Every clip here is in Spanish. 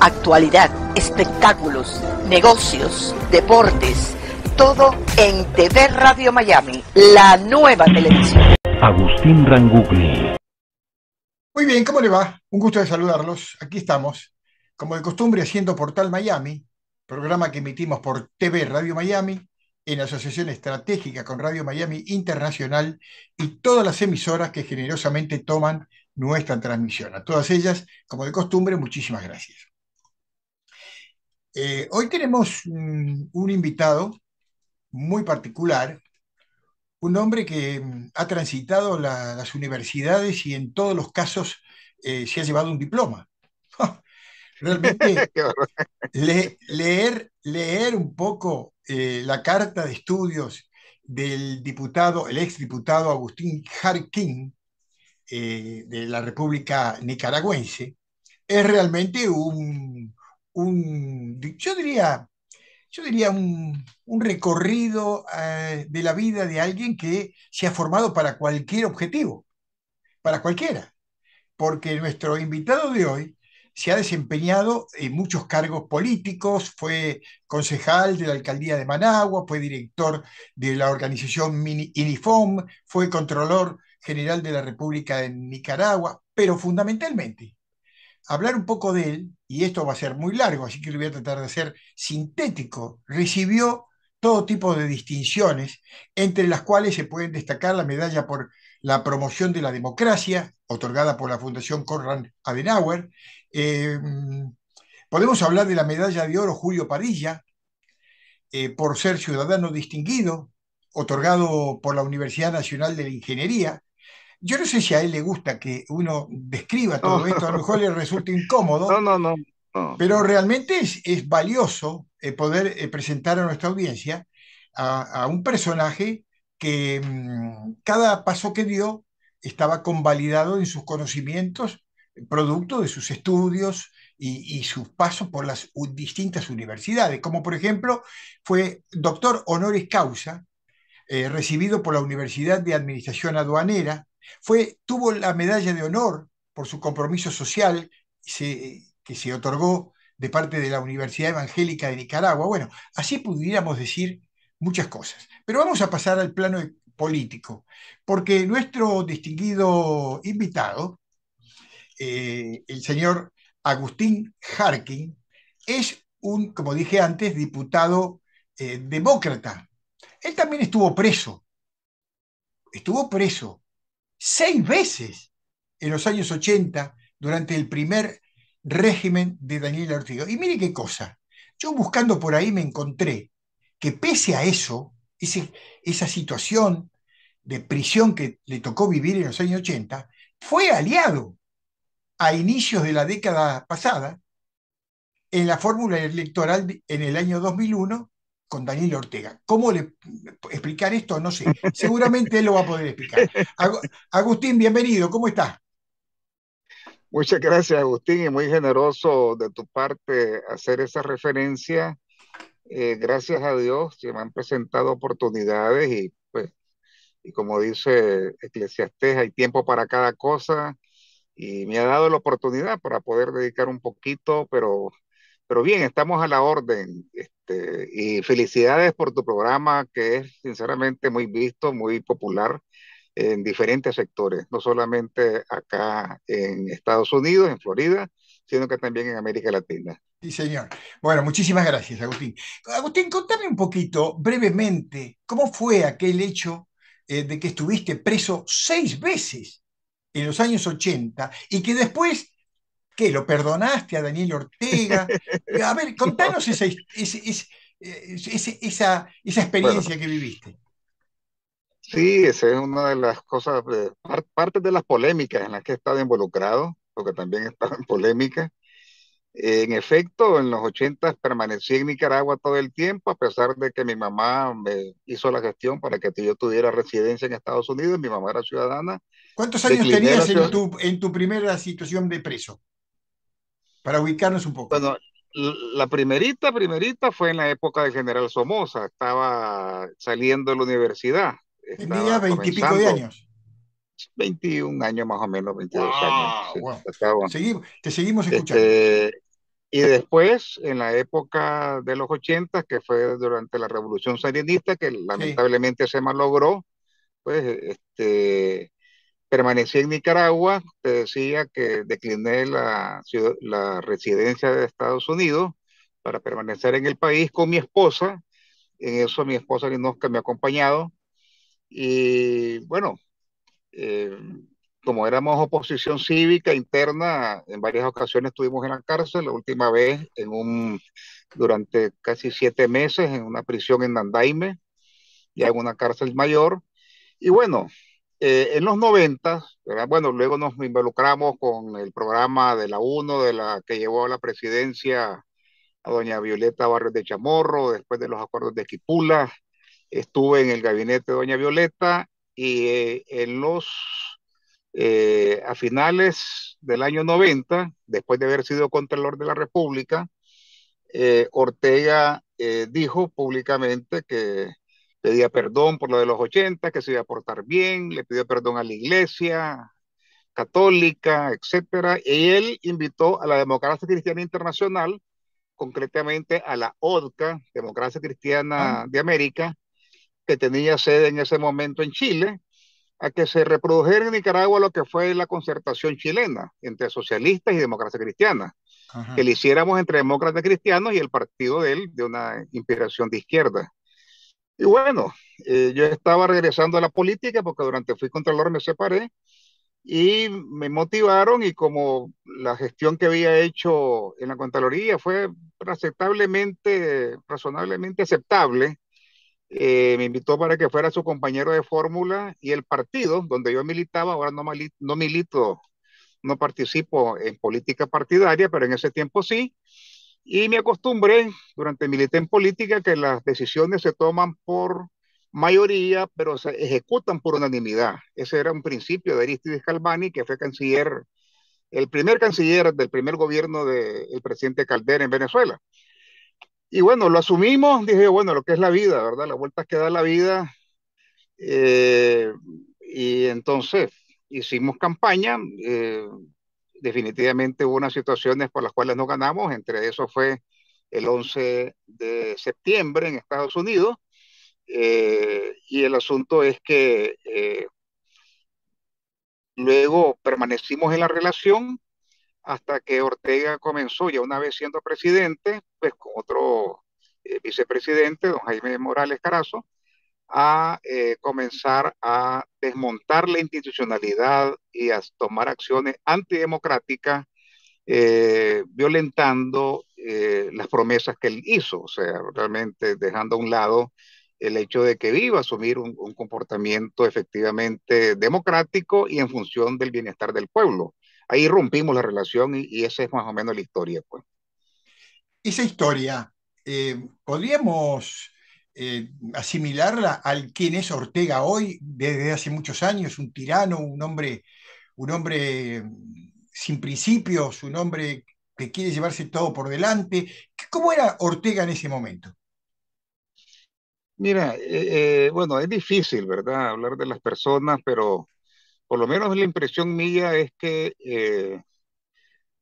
actualidad, espectáculos, negocios, deportes, todo en TV Radio Miami, la nueva televisión. Agustín Rangugli. Muy bien, ¿cómo le va? Un gusto de saludarlos. Aquí estamos, como de costumbre, haciendo Portal Miami, programa que emitimos por TV Radio Miami, en asociación estratégica con Radio Miami Internacional y todas las emisoras que generosamente toman nuestra transmisión. A todas ellas, como de costumbre, muchísimas gracias. Hoy tenemos un invitado muy particular, un hombre que ha transitado las universidades y en todos los casos se ha llevado un diploma. Realmente leer un poco la carta de estudios del diputado, el exdiputado Agustín Jarquín, de la República Nicaragüense, es realmente yo diría un recorrido de la vida de alguien que se ha formado para cualquier objetivo, para cualquiera, porque nuestro invitado de hoy se ha desempeñado en muchos cargos políticos, fue concejal de la alcaldía de Managua, fue director de la organización INIFOM, fue controlor general de la República de Nicaragua, pero fundamentalmente, hablar un poco de él, y esto va a ser muy largo, así que lo voy a tratar de hacer sintético, recibió todo tipo de distinciones, entre las cuales se pueden destacar la medalla por la promoción de la democracia, otorgada por la Fundación Konrad Adenauer. Eh, Podemos hablar de la medalla de oro Julio Padilla, por ser ciudadano distinguido, otorgado por la Universidad Nacional de la Ingeniería. Yo no sé si a él le gusta que uno describa todo esto, a lo mejor le resulta incómodo, No. pero realmente es valioso poder presentar a nuestra audiencia a un personaje que cada paso que dio estaba convalidado en sus conocimientos, producto de sus estudios y sus pasos por las distintas universidades, como por ejemplo fue doctor honoris causa, recibido por la Universidad de Administración Aduanera, tuvo la medalla de honor por su compromiso social que se otorgó de parte de la Universidad Evangélica de Nicaragua. Bueno, así pudiéramos decir muchas cosas. Pero vamos a pasar al plano político, porque nuestro distinguido invitado, el señor Agustín Jarquín, es como dije antes, diputado demócrata. Él también estuvo preso 6 veces en los años 80 durante el primer régimen de Daniel Ortega. Y mire qué cosa, yo buscando por ahí me encontré que pese a eso, esa situación de prisión que le tocó vivir en los años 80, fue aliado a inicios de la década pasada en la fórmula electoral en el año 2001 con Daniel Ortega. ¿Cómo explicar esto? No sé. Seguramente él lo va a poder explicar. Agustín, bienvenido. ¿Cómo está? Muchas gracias, Agustín, y muy generoso de tu parte hacer esa referencia. Gracias a Dios se me han presentado oportunidades y pues, y como dice Eclesiastés, hay tiempo para cada cosa y me ha dado la oportunidad para poder dedicar un poquito, pero bien, estamos a la orden. Y felicidades por tu programa que es sinceramente muy visto, muy popular en diferentes sectores, no solamente acá en Estados Unidos, en Florida, sino que también en América Latina. Sí, señor. Bueno, muchísimas gracias, Agustín. Agustín, contame un poquito, brevemente, cómo fue aquel hecho de que estuviste preso 6 veces en los años 80 y que después, ¿qué? ¿Lo perdonaste a Daniel Ortega? A ver, No, contanos esa bueno, experiencia que viviste. sí, esa es una de las cosas, parte de las polémicas en las que he estado involucrado, porque también he estado en polémica. En efecto, en los 80 permanecí en Nicaragua todo el tiempo, a pesar de que mi mamá me hizo la gestión para que yo tuviera residencia en Estados Unidos. Mi mamá era ciudadana. ¿Cuántos años Decliné la tenías en ciudadanía. tu primera situación de preso? Para ubicarnos un poco. Bueno, la primerita fue en la época del general Somoza. Estaba saliendo de la universidad, Tenía estaba 20 y pico de comenzando, años. 21 años más o menos, 22 años. ¡Wow! Sí, Wow. estaba. Te seguimos escuchando. Este, Y después, en la época de los 80, que fue durante la Revolución Sandinista, que Sí. lamentablemente se malogró, pues permanecí en Nicaragua. Te decía que decliné la residencia de Estados Unidos para permanecer en el país con mi esposa. En eso mi esposa Linosca me ha acompañado. Y bueno, eh, como éramos oposición cívica interna, en varias ocasiones estuvimos en la cárcel, la última vez durante casi 7 meses en una prisión en Nandaime, ya en una cárcel mayor. Y bueno, en los 90, ¿verdad? Bueno, luego nos involucramos con el programa de la UNO, de la que llevó a la presidencia a doña Violeta Barrios de Chamorro, después de los acuerdos de Quipula. Estuve en el gabinete de doña Violeta y a finales del año 90, después de haber sido Contralor de la República, Ortega dijo públicamente que pedía perdón por lo de los 80, que se iba a portar bien, le pidió perdón a la Iglesia Católica, etcétera, y él invitó a la Democracia Cristiana Internacional, concretamente a la ODCA, Democracia Ah, Cristiana de América, que tenía sede en ese momento en Chile, a que se reprodujera en Nicaragua lo que fue la concertación chilena entre socialistas y democracia cristiana, que ajá. le hiciéramos entre demócratas cristianos y el partido de él, de una inspiración de izquierda. Y bueno, yo estaba regresando a la política porque durante fui contralor me separé y me motivaron, y como la gestión que había hecho en la Contraloría fue aceptablemente, razonablemente aceptable, me invitó para que fuera su compañero de fórmula, y el partido donde yo militaba, ahora no milito, no participo en política partidaria, pero en ese tiempo sí, y me acostumbré durante milité en política que las decisiones se toman por mayoría, pero se ejecutan por unanimidad. Ese era un principio de Aristides Calvani, que fue canciller, el primer canciller del primer gobierno del presidente Caldera en Venezuela. Y bueno, lo asumimos, dije, bueno, lo que es la vida, ¿verdad? Las vueltas que da la vida. Y entonces hicimos campaña. Definitivamente hubo unas situaciones por las cuales no ganamos, entre eso fue el 11 de septiembre en Estados Unidos, y el asunto es que luego permanecimos en la relación hasta que Ortega comenzó, ya una vez siendo presidente, pues con otro vicepresidente, don Jaime Morales Carazo, a comenzar a desmontar la institucionalidad y a tomar acciones antidemocráticas, violentando las promesas que él hizo, o sea, realmente dejando a un lado el hecho de que iba a asumir un comportamiento efectivamente democrático y en función del bienestar del pueblo. Ahí rompimos la relación, y esa es más o menos la historia, pues. Esa historia, ¿podríamos asimilarla al quién es Ortega hoy, desde hace muchos años? Un tirano, un hombre sin principios, un hombre que quiere llevarse todo por delante. ¿Cómo era Ortega en ese momento? Mira, bueno, es difícil, ¿verdad? Hablar de las personas, pero por lo menos la impresión mía es que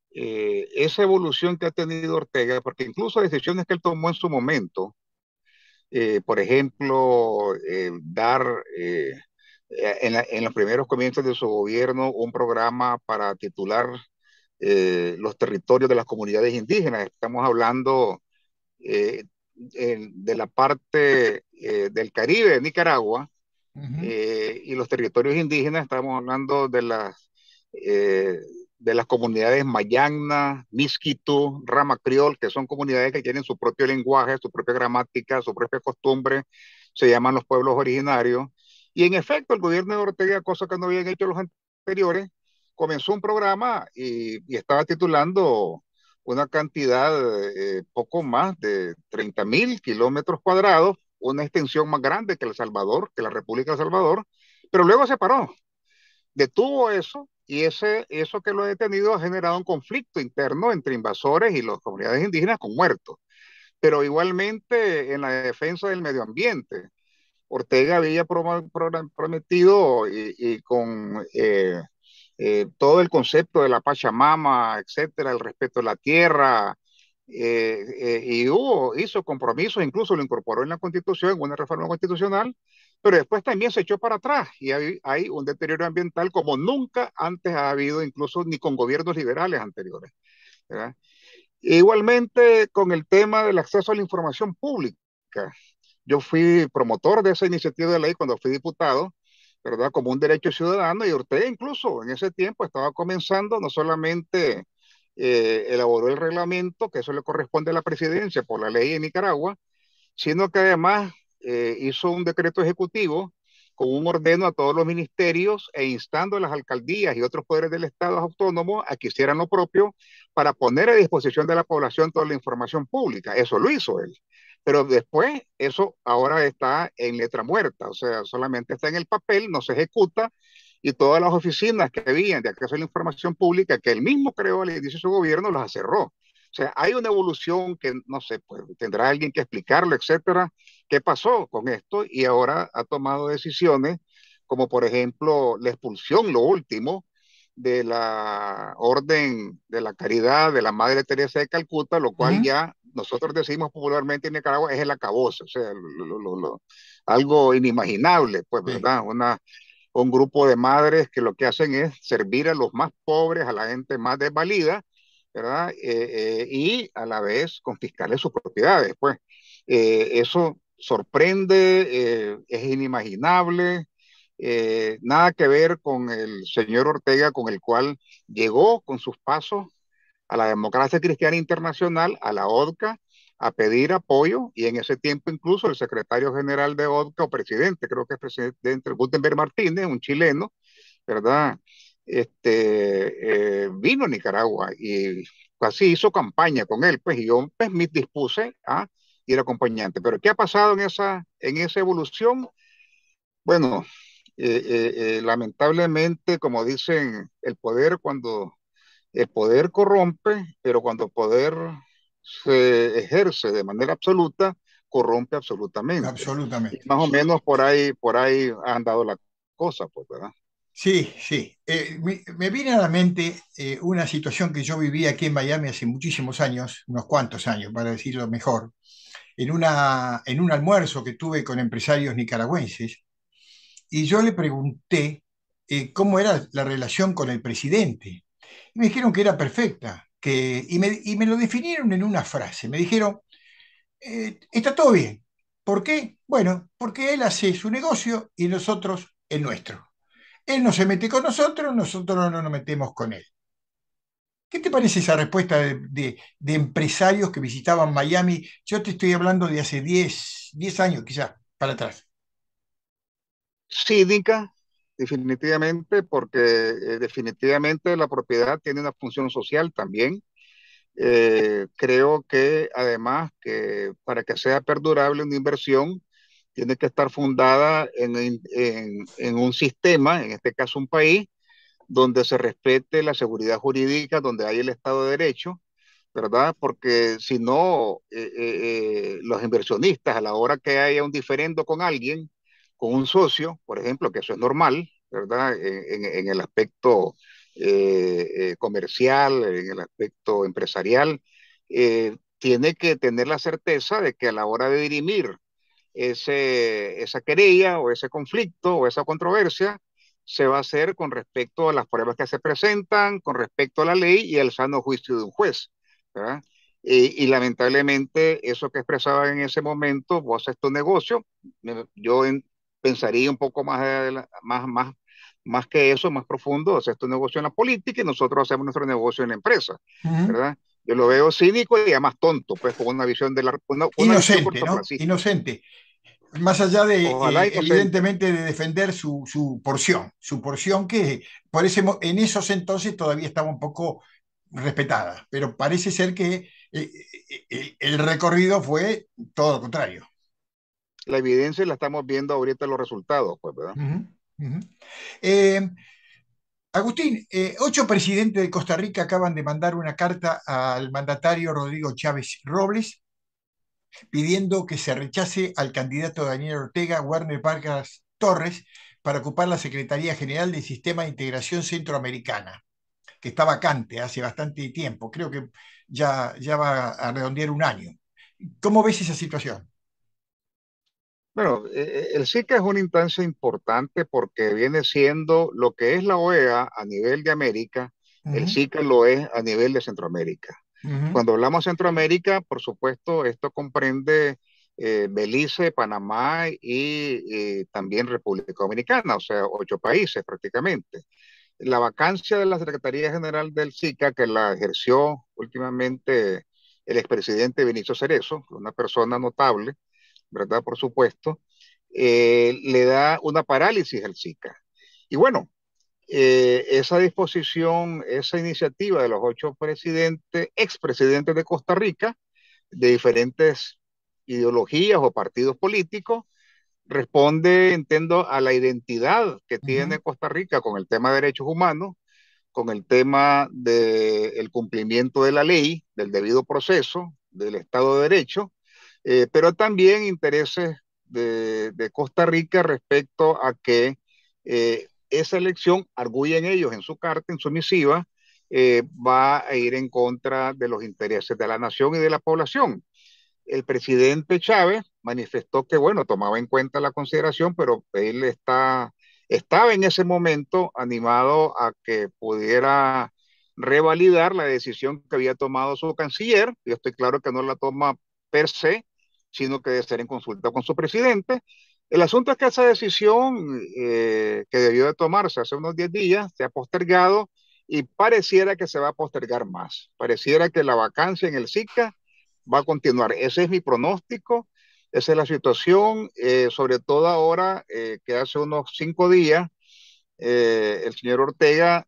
esa evolución que ha tenido Ortega, porque incluso decisiones que él tomó en su momento, por ejemplo, dar en los primeros comienzos de su gobierno un programa para titular los territorios de las comunidades indígenas. Estamos hablando eh, de la parte del Caribe de Nicaragua, Ujú. y los territorios indígenas. Estamos hablando eh, de las comunidades Mayagna, Miskito, Rama Criol, que son comunidades que tienen su propio lenguaje, su propia gramática, su propia costumbre, se llaman los pueblos originarios. Y en efecto, el gobierno de Ortega, cosa que no habían hecho los anteriores, comenzó un programa y estaba titulando una cantidad, poco más de 30.000 kilómetros cuadrados, una extensión más grande que El Salvador, que la República de El Salvador, pero luego se paró, detuvo eso, y eso que lo ha detenido ha generado un conflicto interno entre invasores y las comunidades indígenas con muertos. Pero igualmente en la defensa del medio ambiente, Ortega había prometido, y con todo el concepto de la Pachamama, etcétera, el respeto a la tierra, y hizo compromisos, incluso lo incorporó en la Constitución, en una reforma constitucional, pero después también se echó para atrás y hay un deterioro ambiental como nunca antes ha habido, incluso ni con gobiernos liberales anteriores, ¿verdad? Igualmente con el tema del acceso a la información pública. Yo fui promotor de esa iniciativa de ley cuando fui diputado, ¿verdad? Como un derecho ciudadano, y Ortega incluso en ese tiempo estaba comenzando, no solamente elaboró el reglamento, que eso le corresponde a la presidencia por la ley en Nicaragua, sino que además hizo un decreto ejecutivo con un ordeno a todos los ministerios e instando a las alcaldías y otros poderes del Estado autónomos a que hicieran lo propio para poner a disposición de la población toda la información pública. Eso lo hizo él. Pero después, eso ahora está en letra muerta, o sea, solamente está en el papel, no se ejecuta, y todas las oficinas que habían de acceso a la información pública que él mismo creó al inicio de su gobierno las cerró. O sea, hay una evolución que, no sé, pues tendrá alguien que explicarlo, etcétera, qué pasó con esto, y ahora ha tomado decisiones como, por ejemplo, la expulsión, lo último, de la Orden de la Caridad de la Madre Teresa de Calcuta, lo cual Ujú. ya nosotros decimos popularmente en Nicaragua es el acabose, o sea, algo inimaginable, pues, Sí. ¿verdad? Un grupo de madres que lo que hacen es servir a los más pobres, a la gente más desvalida, ¿verdad? Y a la vez confiscarle sus propiedades, pues. Eso sorprende, es inimaginable, nada que ver con el señor Ortega, con el cual llegó con sus pasos a la Democracia Cristiana Internacional, a la ODCA, a pedir apoyo, y en ese tiempo incluso el secretario general de ODCA, o presidente, creo que es presidente Gutenberg Martínez, un chileno, ¿verdad? Vino a Nicaragua y casi hizo campaña con él, pues, y yo pues, me dispuse a ir acompañante. Pero ¿qué ha pasado en esa evolución? Bueno, lamentablemente, como dicen, el poder corrompe, pero cuando el poder se ejerce de manera absoluta, corrompe absolutamente. Y Absolutamente. más o menos por ahí han dado la cosa, pues, ¿verdad? Sí, sí. Me viene a la mente una situación que yo viví aquí en Miami hace muchísimos años, unos cuantos años, para decirlo mejor, en un almuerzo que tuve con empresarios nicaragüenses, y yo le pregunté cómo era la relación con el presidente. Y me dijeron que era perfecta, y me lo definieron en una frase. Me dijeron, está todo bien. ¿Por qué? Bueno, porque él hace su negocio y nosotros el nuestro. Él no se mete con nosotros, nosotros no nos metemos con él. ¿Qué te parece esa respuesta de empresarios que visitaban Miami? Yo te estoy hablando de hace 10 años quizás para atrás. Cínica, definitivamente, porque definitivamente la propiedad tiene una función social también. Creo que además que para que sea perdurable una inversión, tiene que estar fundada en un sistema, en este caso un país, donde se respete la seguridad jurídica, donde hay el Estado de Derecho, ¿verdad? Porque si no, los inversionistas a la hora que haya un diferendo con alguien, con un socio, por ejemplo, que eso es normal, ¿verdad? En el aspecto comercial, en el aspecto empresarial, tiene que tener la certeza de que a la hora de dirimir esa querella o ese conflicto o esa controversia, se va a hacer con respecto a las pruebas que se presentan, con respecto a la ley y al sano juicio de un juez, ¿verdad? Y lamentablemente eso que expresaba en ese momento, vos haces tu negocio, yo pensaría un poco más que eso, más profundo, haces tu negocio en la política y nosotros hacemos nuestro negocio en la empresa, Ujú. ¿verdad? Yo lo veo cínico y además tonto, pues con una visión una visión Inocente, ¿no? cortoplacista. Inocente. Más allá de, Ojalá inocente. evidentemente, de defender su porción que en esos entonces todavía estaba un poco respetada, pero parece ser que el recorrido fue todo lo contrario. La evidencia la estamos viendo ahorita los resultados, pues, ¿verdad? Ujú, ujú. Eh, Agustín, 8 presidentes de Costa Rica acaban de mandar una carta al mandatario Rodrigo Chávez Robles pidiendo que se rechace al candidato Daniel Ortega, Werner Vargas Torres, para ocupar la Secretaría General del Sistema de Integración Centroamericana. que está vacante hace bastante tiempo. Creo que ya va a redondear un año. ¿Cómo ves esa situación? Bueno, el SICA es una instancia importante porque viene siendo lo que es la OEA a nivel de América, el Ujú, SICA lo es a nivel de Centroamérica. ujú, Cuando hablamos de Centroamérica, por supuesto, esto comprende Belice, Panamá y también República Dominicana, o sea, 8 países prácticamente. La vacancia de la Secretaría General del SICA, que la ejerció últimamente el expresidente Vinicio Cerezo, una persona notable, ¿verdad? Por supuesto, le da una parálisis al SICA. Y bueno, esa disposición, esa iniciativa de los 8 presidentes, expresidentes de Costa Rica, de diferentes ideologías o partidos políticos, responde, entiendo, a la identidad que tiene ujú. Costa Rica con el tema de derechos humanos, con el tema del cumplimiento de la ley, del debido proceso, del Estado de Derecho, pero también intereses de Costa Rica respecto a que esa elección, arguyen ellos en su carta, en su misiva, va a ir en contra de los intereses de la nación y de la población. El presidente Chávez manifestó que, bueno, tomaba en cuenta la consideración, pero él estaba en ese momento animado a que pudiera revalidar la decisión que había tomado su canciller. Yo estoy claro que no la toma per se, sino que debe ser en consulta con su presidente. El asunto es que esa decisión que debió de tomarse hace unos 10 días se ha postergado y pareciera que se va a postergar más. Pareciera que la vacancia en el SICA va a continuar. Ese es mi pronóstico, esa es la situación, sobre todo ahora que hace unos 5 días el señor Ortega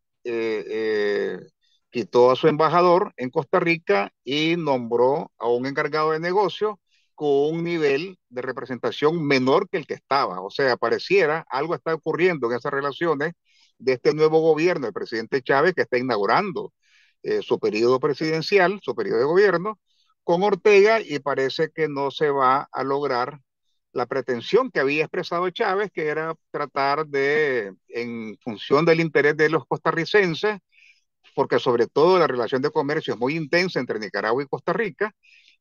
quitó a su embajador en Costa Rica y nombró a un encargado de negocio con un nivel de representación menor que el que estaba. O sea, pareciera algo está ocurriendo en esas relaciones de este nuevo gobierno, el presidente Chávez, que está inaugurando su periodo presidencial, su periodo de gobierno, con Ortega, y parece que no se va a lograr la pretensión que había expresado Chávez, que era tratar de, en función del interés de los costarricenses, porque sobre todo la relación de comercio es muy intensa entre Nicaragua y Costa Rica,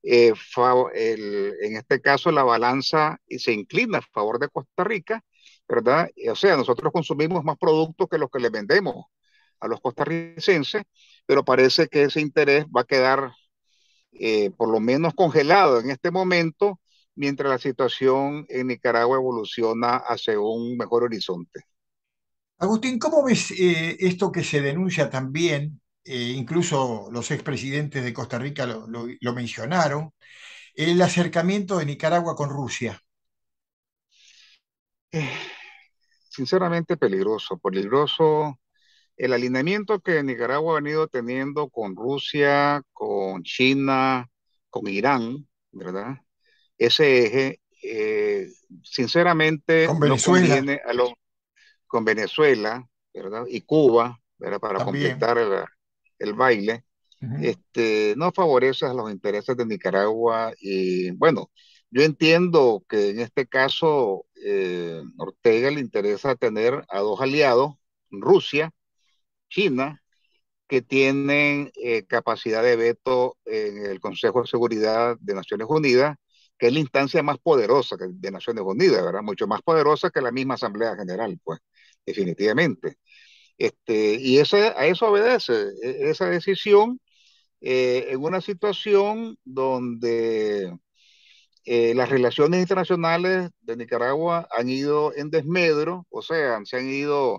en este caso la balanza se inclina a favor de Costa Rica, ¿verdad? O sea, nosotros consumimos más productos que los que le vendemos a los costarricenses, pero parece que ese interés va a quedar por lo menos congelado en este momento, mientras la situación en Nicaragua evoluciona hacia un mejor horizonte. Agustín, ¿cómo ves esto que se denuncia también? Incluso los expresidentes de Costa Rica lo mencionaron, el acercamiento de Nicaragua con Rusia. Eh, Sinceramente peligroso, peligroso el alineamiento que Nicaragua ha venido teniendo con Rusia, con China, con Irán, ¿verdad? Ese eje, sinceramente, Con no Venezuela conviene con Venezuela, ¿verdad? Y Cuba, ¿verdad? Para también. completar el baile, Ujú. no favorece a los intereses de Nicaragua. Y bueno, yo entiendo que en este caso Ortega le interesa tener a dos aliados, Rusia, China, que tienen capacidad de veto en el Consejo de Seguridad de Naciones Unidas, que es la instancia más poderosa de Naciones Unidas, ¿verdad? Mucho más poderosa que la misma Asamblea General, pues, definitivamente. Y a eso obedece esa decisión en una situación donde las relaciones internacionales de Nicaragua han ido en desmedro, o sea, se han ido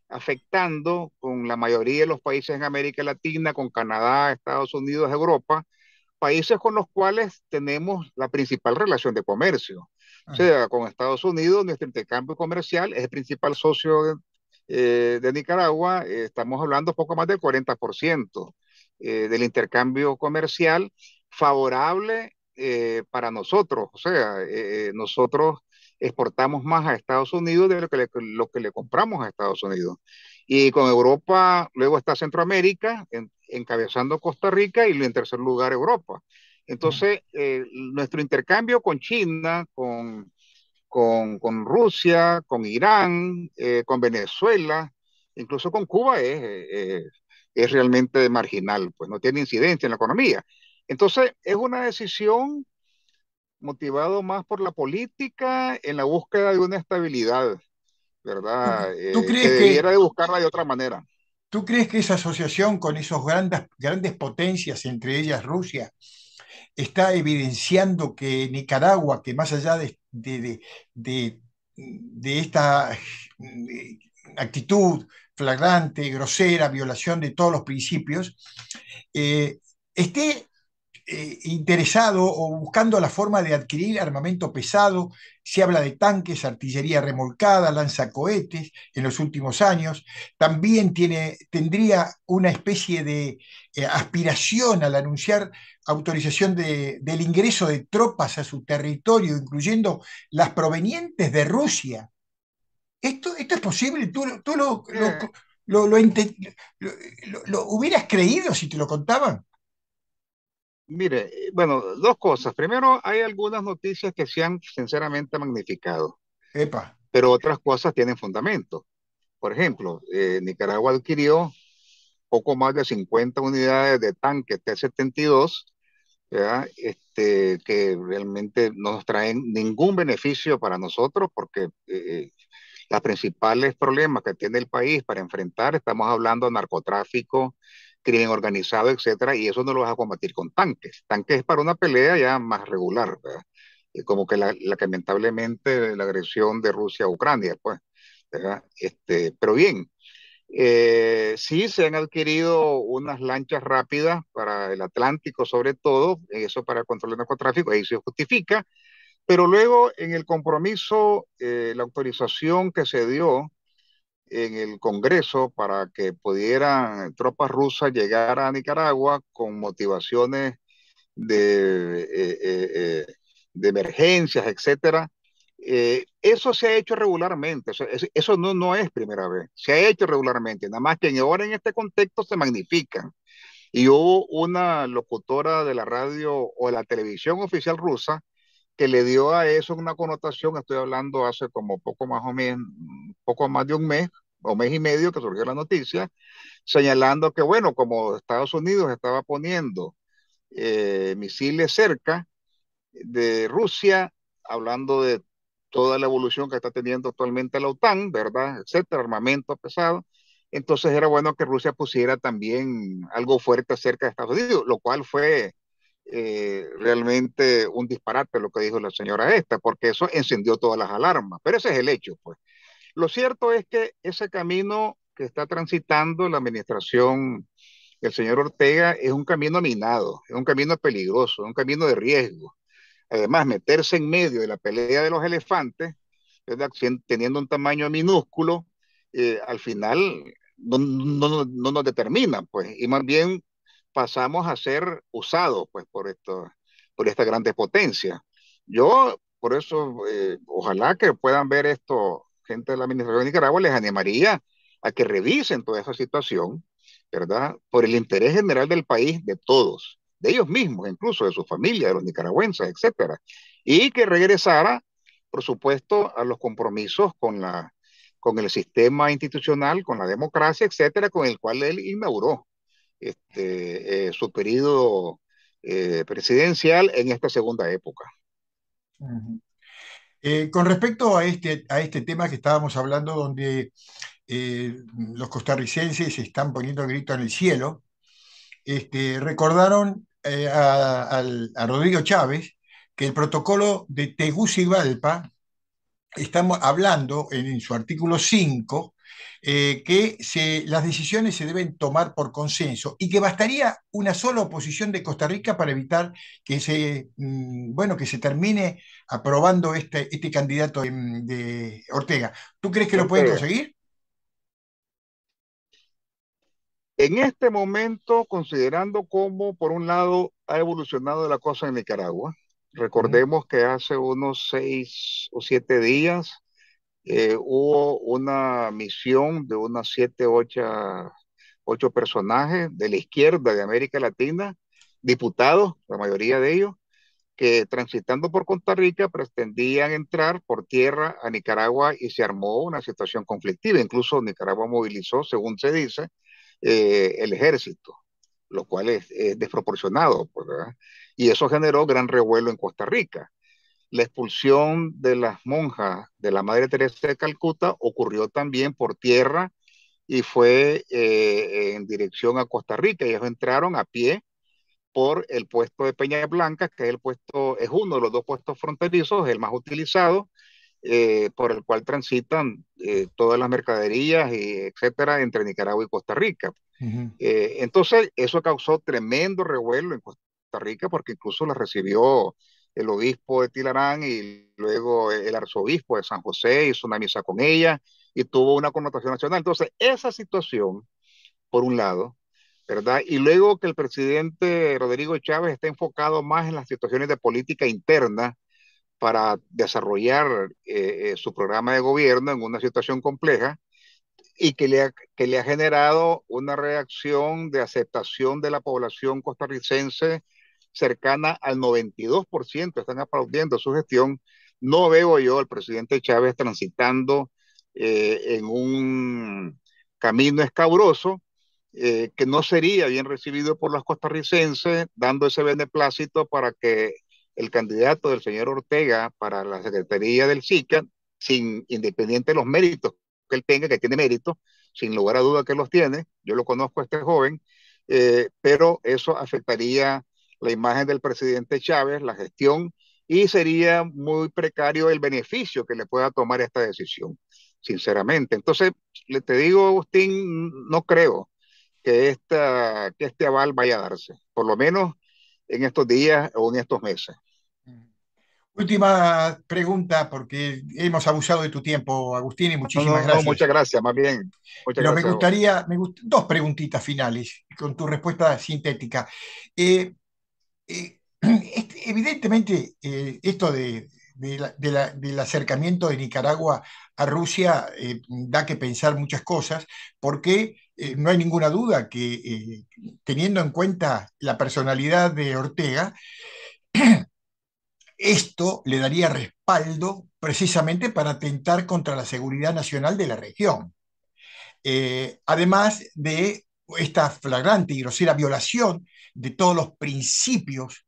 afectando con la mayoría de los países en América Latina, con Canadá, Estados Unidos, Europa, países con los cuales tenemos la principal relación de comercio. O Ah, sea, con Estados Unidos, nuestro intercambio comercial es el principal socio de Nicaragua. Estamos hablando poco más del 40% del intercambio comercial favorable para nosotros. O sea, nosotros exportamos más a Estados Unidos de lo que le compramos a Estados Unidos. Y con Europa, luego está Centroamérica, encabezando Costa Rica y en tercer lugar Europa. mm. Entonces, nuestro intercambio con China, con Rusia, con Irán, con Venezuela, incluso con Cuba, es realmente marginal, pues no tiene incidencia en la economía. Entonces, es una decisión motivado más por la política en la búsqueda de una estabilidad, ¿Tú, ¿verdad? tú Que crees debiera que, de buscarla de otra manera. tú crees que esa asociación con esos grandes potencias, entre ellas Rusia, está evidenciando que Nicaragua, que más allá de- de esta actitud flagrante, grosera, violación de todos los principios, esté interesado o buscando la forma de adquirir armamento pesado? Se habla de tanques, artillería remolcada, lanzacohetes en los últimos años. También tendría una especie de aspiración al anunciar autorización del ingreso de tropas a su territorio, incluyendo las provenientes de Rusia. ¿Esto es posible? ¿Tú Eh, lo hubieras creído si te lo contaban? Mire, bueno, dos cosas. Primero, hay algunas noticias que se han sinceramente magnificado, Epa. pero otras cosas tienen fundamento. Por ejemplo, Nicaragua adquirió poco más de 50 unidades de tanques T-72, ¿verdad? Que realmente no nos traen ningún beneficio para nosotros porque los principales problemas que tiene el país para enfrentar, estamos hablando de narcotráfico, crimen organizado, etcétera, y eso no lo vas a combatir con tanques. Tanques es para una pelea ya más regular, ¿verdad? Como que que lamentablemente la agresión de Rusia a Ucrania, pues, ¿verdad? Pero bien, sí se han adquirido unas lanchas rápidas para el Atlántico, sobre todo, eso para el control del narcotráfico, ahí se justifica, pero luego en el compromiso, la autorización que se dio en el Congreso para que pudieran tropas rusas llegar a Nicaragua con motivaciones de, de emergencias, etcétera. Eso se ha hecho regularmente, eso no es primera vez, se ha hecho regularmente, nada más que ahora en este contexto se magnifican. Y hubo una locutora de la radio o de la televisión oficial rusa que le dio a eso una connotación. Estoy hablando hace como poco más o menos, poco más de un mes o mes y medio que surgió la noticia, señalando que, bueno, como Estados Unidos estaba poniendo misiles cerca de Rusia, hablando de toda la evolución que está teniendo actualmente la OTAN, ¿verdad? Etcétera, armamento pesado. Entonces era bueno que Rusia pusiera también algo fuerte cerca de Estados Unidos, lo cual fue realmente un disparate lo que dijo la señora esta, porque eso encendió todas las alarmas. Pero ese es el hecho, pues. Lo cierto es que ese camino que está transitando la administración del señor Ortega es un camino minado, es un camino peligroso, es un camino de riesgo. Además, meterse en medio de la pelea de los elefantes, ¿verdad? Teniendo un tamaño minúsculo, al final no nos determina, pues, y más bien pasamos a ser usados, pues, por estas grandes potencias. Yo, por eso, ojalá que puedan ver esto, gente de la Administración de Nicaragua, les animaría a que revisen toda esa situación, ¿verdad? Por el interés general del país, de todos, de ellos mismos, incluso de su familia, de los nicaragüenses, etcétera, y que regresara, por supuesto, a los compromisos con el sistema institucional, con la democracia, etcétera, con el cual él inauguró su periodo presidencial en esta segunda época. Ujú. Con respecto a este tema que estábamos hablando, donde los costarricenses están poniendo el grito en el cielo, recordaron a Rodrigo Chávez que el protocolo de Tegucigalpa, estamos hablando en su artículo 5, que las decisiones se deben tomar por consenso y que bastaría una sola oposición de Costa Rica para evitar bueno, que se termine aprobando este candidato de Ortega. ¿Tú crees que lo pueden Ortega. conseguir? En este momento, considerando cómo, por un lado, ha evolucionado la cosa en Nicaragua, Ujú. recordemos que hace unos 6 o 7 días hubo una misión de unas 8 personajes de la izquierda de América Latina, diputados, la mayoría de ellos, que transitando por Costa Rica pretendían entrar por tierra a Nicaragua y se armó una situación conflictiva. Incluso Nicaragua movilizó, según se dice, el ejército, lo cual es desproporcionado, pues, ¿verdad? Y eso generó gran revuelo en Costa Rica. La expulsión de las monjas de la Madre Teresa de Calcuta ocurrió también por tierra y fue en dirección a Costa Rica. Ellos entraron a pie por el puesto de Peña Blanca, que es el puesto, es uno de los dos puestos fronterizos, el más utilizado, por el cual transitan todas las mercaderías, y etcétera, entre Nicaragua y Costa Rica. Ujú. Entonces, eso causó tremendo revuelo en Costa Rica, porque incluso la recibió el obispo de Tilarán y luego el arzobispo de San José, hizo una misa con ella y tuvo una connotación nacional. Entonces, esa situación, por un lado, ¿verdad? Y luego que el presidente Rodrigo Chávez está enfocado más en las situaciones de política interna para desarrollar su programa de gobierno en una situación compleja, y que le ha generado una reacción de aceptación de la población costarricense cercana al 92%, están aplaudiendo su gestión. No veo yo al presidente Chávez transitando en un camino escabroso, que no sería bien recibido por los costarricenses, dando ese beneplácito para que el candidato del señor Ortega para la Secretaría del SICA, sin independiente de los méritos que él tenga, que tiene méritos, sin lugar a duda que los tiene, yo lo conozco a este joven, pero eso afectaría la imagen del presidente Chávez, la gestión, y sería muy precario el beneficio que le pueda tomar esta decisión, sinceramente. Entonces, le te digo, Agustín, no creo que este aval vaya a darse, por lo menos en estos días o en estos meses. Última pregunta, porque hemos abusado de tu tiempo, Agustín, y No, muchísimas no, no, muchas muchas gracias. gracias, más bien, muchas Pero gracias a vos. dos preguntitas finales, con tu respuesta sintética. Eh, Evidentemente, esto del acercamiento de Nicaragua a Rusia da que pensar muchas cosas, porque no hay ninguna duda que, teniendo en cuenta la personalidad de Ortega, esto le daría respaldo precisamente para atentar contra la seguridad nacional de la región. Además de esta flagrante y grosera violación de todos los principios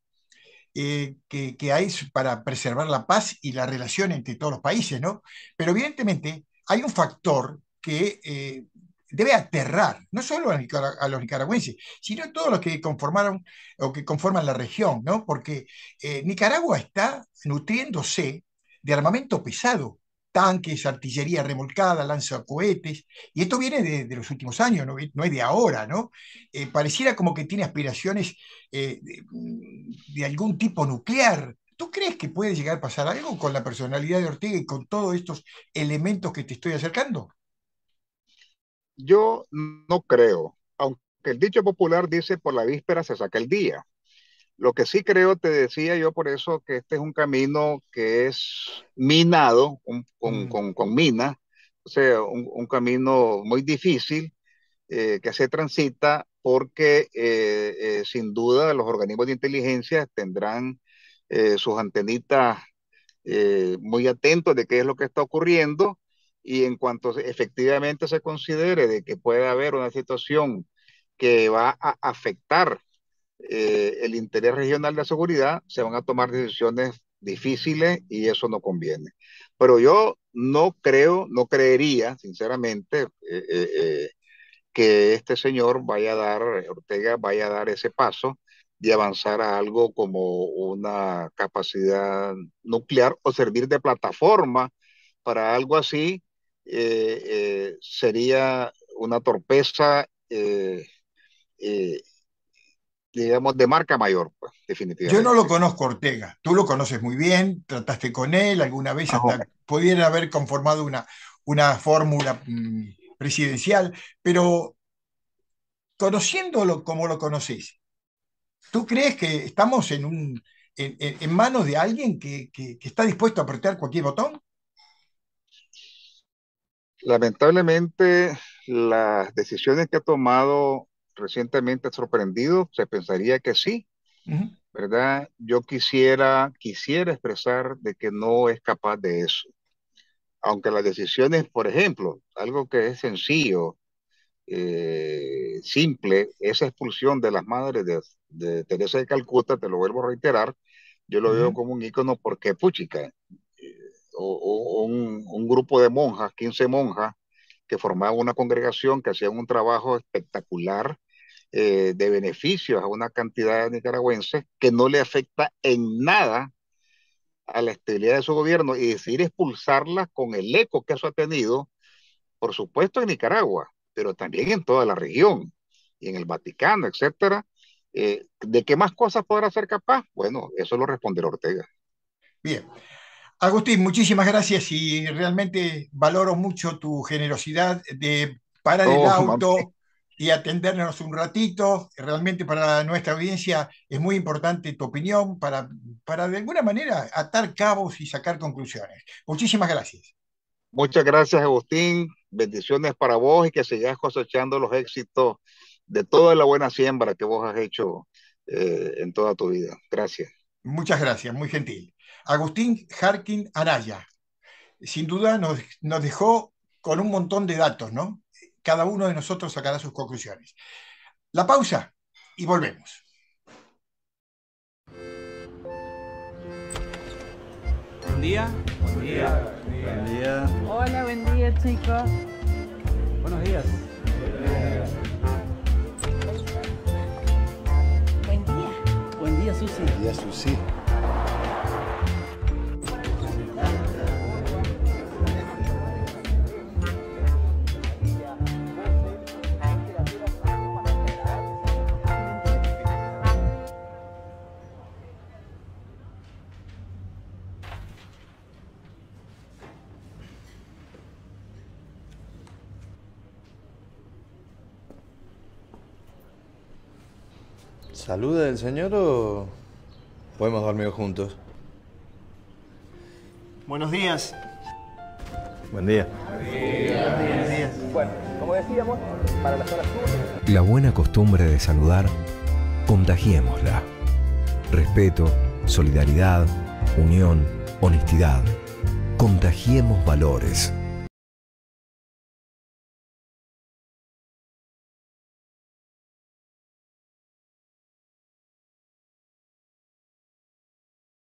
que hay para preservar la paz y la relación entre todos los países, ¿no? Pero evidentemente hay un factor que debe aterrar no solo a los nicaragüenses, sino a todos los que conformaron o que conforman la región, ¿no? Porque Nicaragua está nutriéndose de armamento pesado, tanques, artillería remolcada, lanzacohetes, y esto viene de los últimos años, no, no es de ahora, ¿no? Pareciera como que tiene aspiraciones de algún tipo nuclear. ¿Tú crees que puede llegar a pasar algo con la personalidad de Ortega y con todos estos elementos que te estoy acercando? Yo no creo, aunque el dicho popular dice por la víspera se saca el día. Lo que sí creo, te decía yo por eso, que este es un camino que es minado Mm. con minas, o sea, un camino muy difícil, que se transita porque sin duda los organismos de inteligencia tendrán sus antenitas muy atentos de qué es lo que está ocurriendo, y en cuanto efectivamente se considere de que puede haber una situación que va a afectar el interés regional de seguridad, se van a tomar decisiones difíciles y eso no conviene. Pero yo no creo, no creería, sinceramente, que este señor vaya a dar, Ortega vaya a dar ese paso de avanzar a algo como una capacidad nuclear o servir de plataforma para algo así. Sería una torpeza, eh, digamos, de marca mayor, pues, Yo no lo definitivamente. conozco, Ortega. Tú lo conoces muy bien, trataste con él, alguna vez Ajá. hasta pudieran haber conformado una fórmula presidencial, pero conociéndolo como lo conoces, ¿tú crees que estamos en manos de alguien que está dispuesto a apretar cualquier botón? Lamentablemente, las decisiones que ha tomado recientemente han sorprendido, se pensaría que sí, Ujú. ¿verdad? Yo quisiera expresar de que no es capaz de eso. Aunque las decisiones, por ejemplo, algo que es sencillo, simple, esa expulsión de las madres de Teresa de Calcuta, te lo vuelvo a reiterar, yo lo veo como un ícono porque, puchica, un grupo de monjas, 15 monjas, que formaban una congregación, que hacían un trabajo espectacular de beneficios a una cantidad de nicaragüenses que no le afecta en nada a la estabilidad de su gobierno, y decidir expulsarla con el eco que eso ha tenido, por supuesto en Nicaragua, pero también en toda la región y en el Vaticano, etcétera. ¿De qué más cosas podrá ser capaz? Bueno, eso lo responderá Ortega. Bien. Agustín, muchísimas gracias y realmente valoro mucho tu generosidad de parar el auto y atendernos un ratito. Realmente para nuestra audiencia es muy importante tu opinión para de alguna manera atar cabos y sacar conclusiones. Muchísimas gracias. Muchas gracias, Agustín. Bendiciones para vos y que sigas cosechando los éxitos de toda la buena siembra que vos has hecho en toda tu vida. Gracias. Muchas gracias, muy gentil. Agustín Jarquín Araya, sin duda nos dejó con un montón de datos, ¿no? Cada uno de nosotros sacará sus conclusiones. La pausa y volvemos. Buen día. Buen día. Buen día. Hola, buen día, chicos. Buenos días. Buen día. Buen día, Susi. Buen día, Susi. ¿Saluda del señor o podemos dormir juntos? Buenos días. Buen día. Buenos días. Bueno, como decíamos, para la zona sur... La buena costumbre de saludar, contagiémosla. Respeto, solidaridad, unión, honestidad. Contagiemos valores.